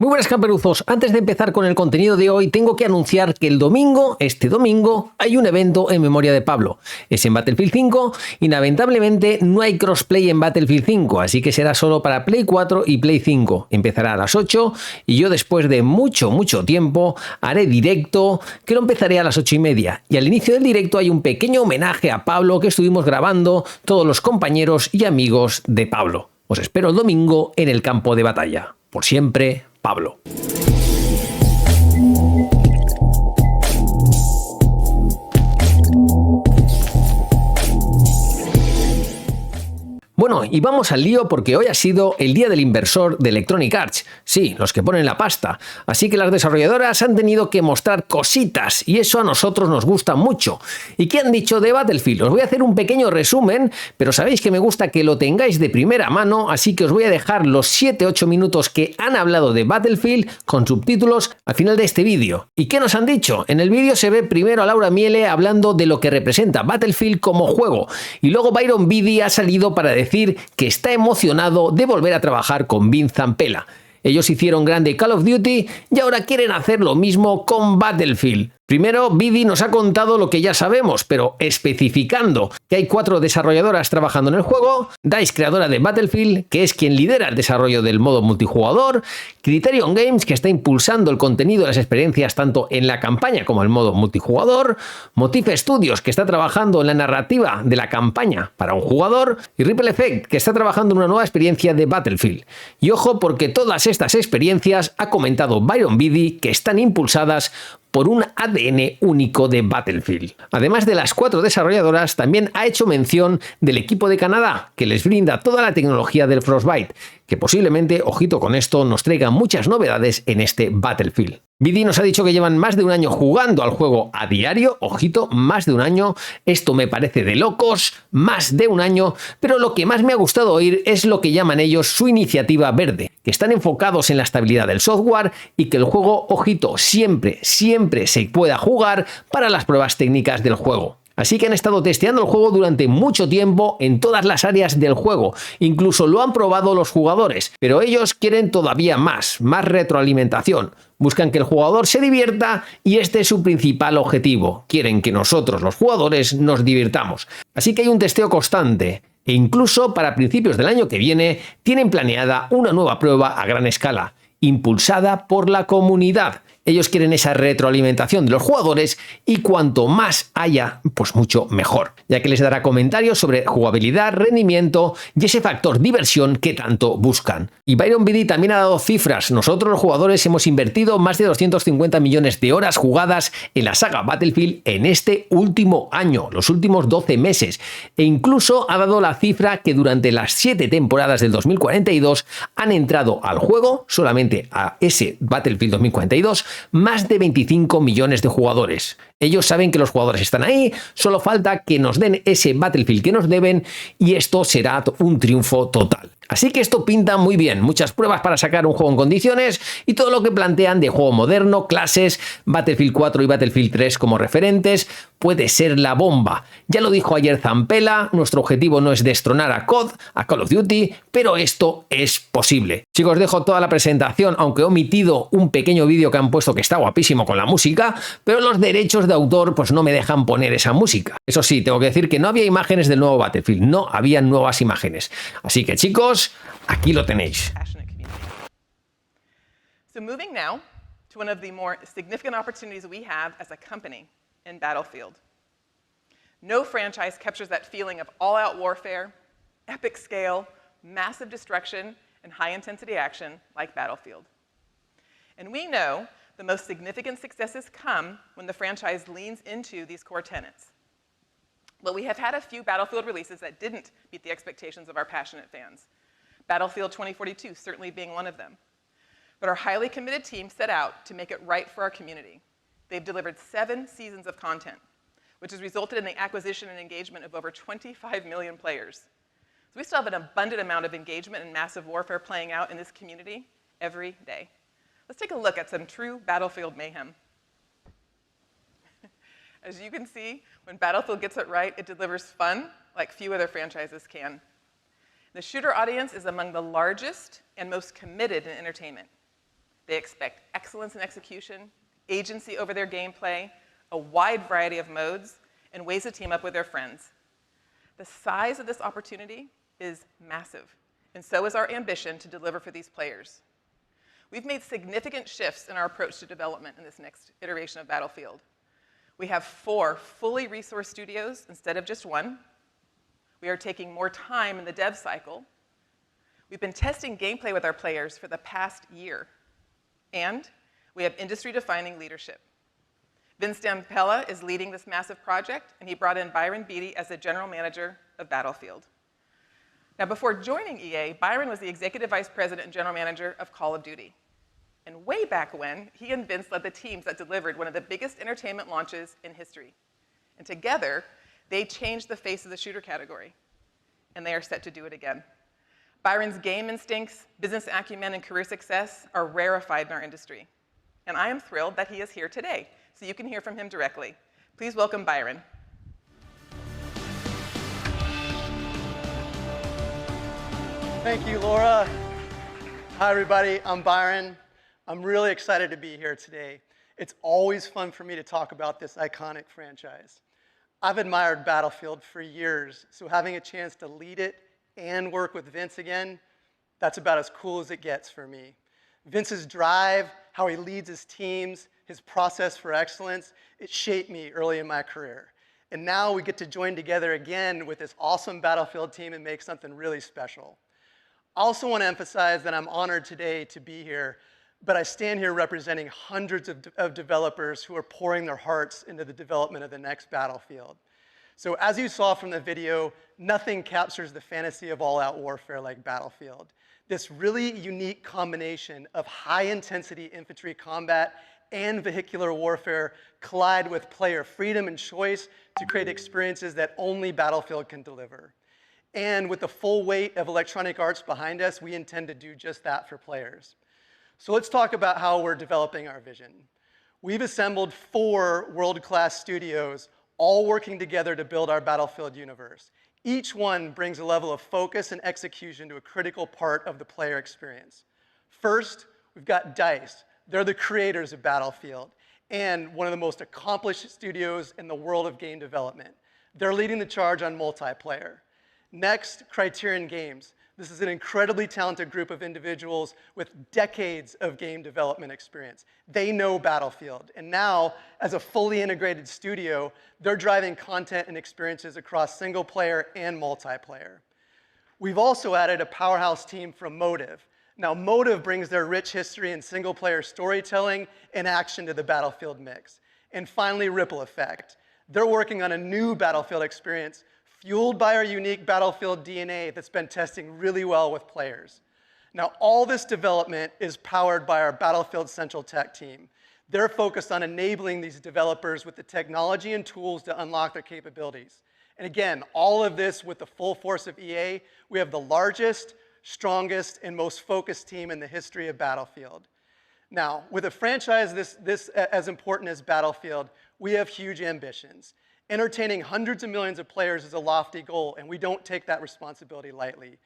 Muy buenas camperuzos, antes de empezar con el contenido de hoy tengo que anunciar que el domingo, este domingo, hay un evento en memoria de Pablo. Es en Battlefield 5 y lamentablemente no hay crossplay en Battlefield 5, así que será solo para Play 4 y Play 5. Empezará a las 8 y yo después de mucho tiempo haré directo, que lo empezaré a las 8:30. Y al inicio del directo hay un pequeño homenaje a Pablo que estuvimos grabando todos los compañeros y amigos de Pablo. Os espero el domingo en el campo de batalla. Por siempre, Pablo. Bueno, y vamos al lío porque hoy ha sido el día del inversor de Electronic Arts. Sí, los que ponen la pasta. Así que las desarrolladoras han tenido que mostrar cositas y eso a nosotros nos gusta mucho. ¿Y qué han dicho de Battlefield? Os voy a hacer un pequeño resumen, pero sabéis que me gusta que lo tengáis de primera mano, así que os voy a dejar los 7-8 minutos que han hablado de Battlefield con subtítulos al final de este vídeo. ¿Y qué nos han dicho? En el vídeo se ve primero a Laura Miele hablando de lo que representa Battlefield como juego y luego Beede ha salido para decir que está emocionado de volver a trabajar con Vince Zampella. Ellos hicieron grande Call of Duty y ahora quieren hacer lo mismo con Battlefield. Primero, Beede nos ha contado lo que ya sabemos, pero especificando que hay 4 desarrolladoras trabajando en el juego, DICE, creadora de Battlefield, que es quien lidera el desarrollo del modo multijugador, Criterion Games, que está impulsando el contenido y las experiencias tanto en la campaña como en el modo multijugador, Motif Studios, que está trabajando en la narrativa de la campaña para un jugador, y Ripple Effect, que está trabajando en una nueva experiencia de Battlefield. Y ojo, porque todas estas experiencias, ha comentado Byron Beede, que están impulsadas por un ADN único de Battlefield. Además de las 4 desarrolladoras, también ha hecho mención del equipo de Canadá, que les brinda toda la tecnología del Frostbite, que posiblemente, ojito con esto, nos traiga muchas novedades en este Battlefield. Beede nos ha dicho que llevan más de un año jugando al juego a diario, ojito, más de un año, esto me parece de locos, más de un año, pero lo que más me ha gustado oír es lo que llaman ellos su iniciativa verde, que están enfocados en la estabilidad del software y que el juego, ojito, siempre se pueda jugar para las pruebas técnicas del juego. Así que han estado testeando el juego durante mucho tiempo en todas las áreas del juego, incluso lo han probado los jugadores, pero ellos quieren todavía más retroalimentación. Buscan que el jugador se divierta y este es su principal objetivo. Quieren que nosotros, los jugadores, nos divirtamos. Así que hay un testeo constante. E incluso para principios del año que viene tienen planeada una nueva prueba a gran escala, impulsada por la comunidad. Ellos quieren esa retroalimentación de los jugadores y cuanto más haya, pues mucho mejor, ya que les dará comentarios sobre jugabilidad, rendimiento y ese factor diversión que tanto buscan. Y Byron Beede también ha dado cifras. Nosotros los jugadores hemos invertido más de 250 millones de horas jugadas en la saga Battlefield en este último año, los últimos 12 meses. E incluso ha dado la cifra que durante las 7 temporadas del 2042 han entrado al juego, solamente a ese Battlefield 2042, más de 25 millones de jugadores. Ellos saben que los jugadores están ahí, solo falta que nos den ese Battlefield que nos deben y esto será un triunfo total. Así que esto pinta muy bien, muchas pruebas para sacar un juego en condiciones y todo lo que plantean de juego moderno, clases, Battlefield 4 y Battlefield 3 como referentes, puede ser la bomba. Ya lo dijo ayer Zampella, nuestro objetivo no es destronar a COD, a Call of Duty, pero esto es posible. Chicos, dejo toda la presentación, aunque he omitido un pequeño vídeo que han puesto que está guapísimo con la música, pero los derechos de autor pues no me dejan poner esa música. Eso sí, tengo que decir que no había imágenes del nuevo Battlefield, no había nuevas imágenes. Así que chicos, aquí lo tenéis. So moving now to one of the more significant opportunities we have as a company in Battlefield. No franchise captures that feeling of all-out warfare, epic scale, massive destruction, and high-intensity action like Battlefield. And we know the most significant successes come when the franchise leans into these core tenets. But we have had a few Battlefield releases that didn't meet the expectations of our passionate fans. Battlefield 2042 certainly being one of them. But our highly committed team set out to make it right for our community. They've delivered 7 seasons of content, which has resulted in the acquisition and engagement of over 25 million players. So we still have an abundant amount of engagement and massive warfare playing out in this community every day. Let's take a look at some true Battlefield mayhem. As you can see, when Battlefield gets it right, it delivers fun like few other franchises can. The shooter audience is among the largest and most committed in entertainment. They expect excellence in execution, agency over their gameplay, a wide variety of modes, and ways to team up with their friends. The size of this opportunity is massive, and so is our ambition to deliver for these players. We've made significant shifts in our approach to development in this next iteration of Battlefield. We have 4 fully resourced studios instead of just 1. We are taking more time in the dev cycle. We've been testing gameplay with our players for the past year. And we have industry-defining leadership. Vince Dampella is leading this massive project, and he brought in Byron Beede as the general manager of Battlefield. Now, before joining EA, Byron was the executive vice president and general manager of Call of Duty. And way back when, he and Vince led the teams that delivered one of the biggest entertainment launches in history. And together, they changed the face of the shooter category. And they are set to do it again. Byron's game instincts, business acumen, and career success are rarefied in our industry. And I am thrilled that he is here today, so you can hear from him directly. Please welcome Byron. Thank you, Laura. Hi, everybody. I'm Byron. I'm really excited to be here today. It's always fun for me to talk about this iconic franchise. I've admired Battlefield for years, so having a chance to lead it and work with Vince again, that's about as cool as it gets for me. Vince's drive, how he leads his teams, his process for excellence, it shaped me early in my career. And now we get to join together again with this awesome Battlefield team and make something really special. I also want to emphasize that I'm honored today to be here, but I stand here representing hundreds of developers who are pouring their hearts into the development of the next Battlefield. So as you saw from the video, nothing captures the fantasy of all-out warfare like Battlefield. This really unique combination of high-intensity infantry combat and vehicular warfare collide with player freedom and choice to create experiences that only Battlefield can deliver. And with the full weight of Electronic Arts behind us, we intend to do just that for players. So let's talk about how we're developing our vision. We've assembled 4 world-class studios, all working together to build our Battlefield universe. Each one brings a level of focus and execution to a critical part of the player experience. First, we've got DICE. They're the creators of Battlefield and one of the most accomplished studios in the world of game development. They're leading the charge on multiplayer. Next, Criterion Games. This is an incredibly talented group of individuals with decades of game development experience. They know Battlefield, and now, as a fully integrated studio, they're driving content and experiences across single player and multiplayer. We've also added a powerhouse team from Motive. Now, Motive brings their rich history in single player storytelling and action to the Battlefield mix. And finally, Ripple Effect. They're working on a new Battlefield experience fueled by our unique Battlefield DNA that's been testing really well with players. Now, all this development is powered by our Battlefield Central Tech team. They're focused on enabling these developers with the technology and tools to unlock their capabilities. And again, all of this with the full force of EA. We have the largest, strongest, and most focused team in the history of Battlefield. Now, with a franchise this as important as Battlefield, we have huge ambitions. Entertaining hundreds of millions of players is a lofty goal, and we don't take that responsibility lightly.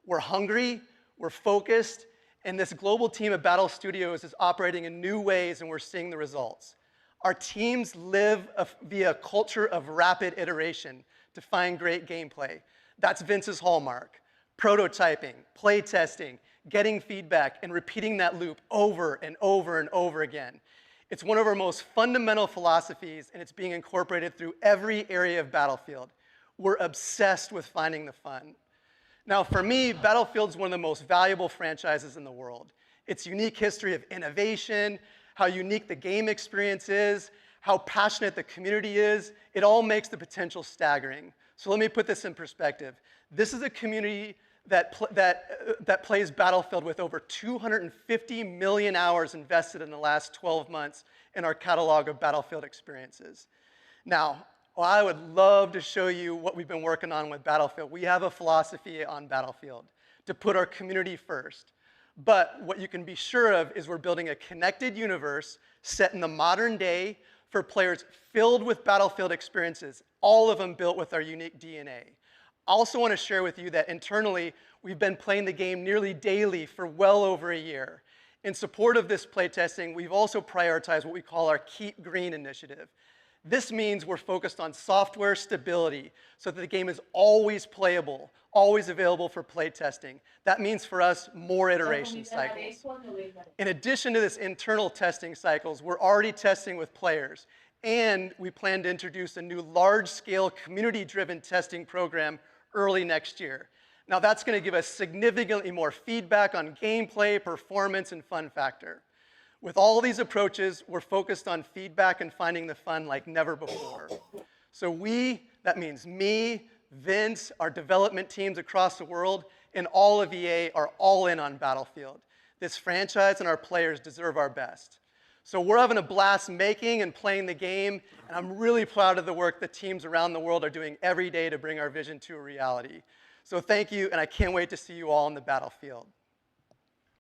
We're hungry, we're focused, and this global team of Battle Studios is operating in new ways, and we're seeing the results. Our teams live via a culture of rapid iteration to find great gameplay. That's Vince's hallmark. Prototyping, play testing, getting feedback, and repeating that loop over and over and over again. It's one of our most fundamental philosophies, and it's being incorporated through every area of Battlefield. We're obsessed with finding the fun. Now, for me, Battlefield's one of the most valuable franchises in the world. Its unique history of innovation, how unique the game experience is, how passionate the community is, it all makes the potential staggering. So let me put this in perspective. This is a community that plays Battlefield with over 250 million hours invested in the last 12 months in our catalog of Battlefield experiences. Now, I would love to show you what we've been working on with Battlefield. We have a philosophy on Battlefield to put our community first. But what you can be sure of is we're building a connected universe set in the modern day for players filled with Battlefield experiences, all of them built with our unique DNA. I also want to share with you that internally, we've been playing the game nearly daily for well over a year. In support of this playtesting, we've also prioritized what we call our Keep Green initiative. This means we're focused on software stability so that the game is always playable, always available for playtesting. That means for us more iteration cycles. In addition to this internal testing cycles, we're already testing with players, and we plan to introduce a new large-scale community-driven testing program early next year. Now that's going to give us significantly more feedback on gameplay, performance, and fun factor. With all these approaches, we're focused on feedback and finding the fun like never before. So that means me, Vince, our development teams across the world, and all of EA are all in on Battlefield. This franchise and our players deserve our best. So we're having a blast making and playing the game, and I'm really proud of the work that teams around the world are doing every day to bring our vision to a reality. So thank you, and I can't wait to see you all on the battlefield.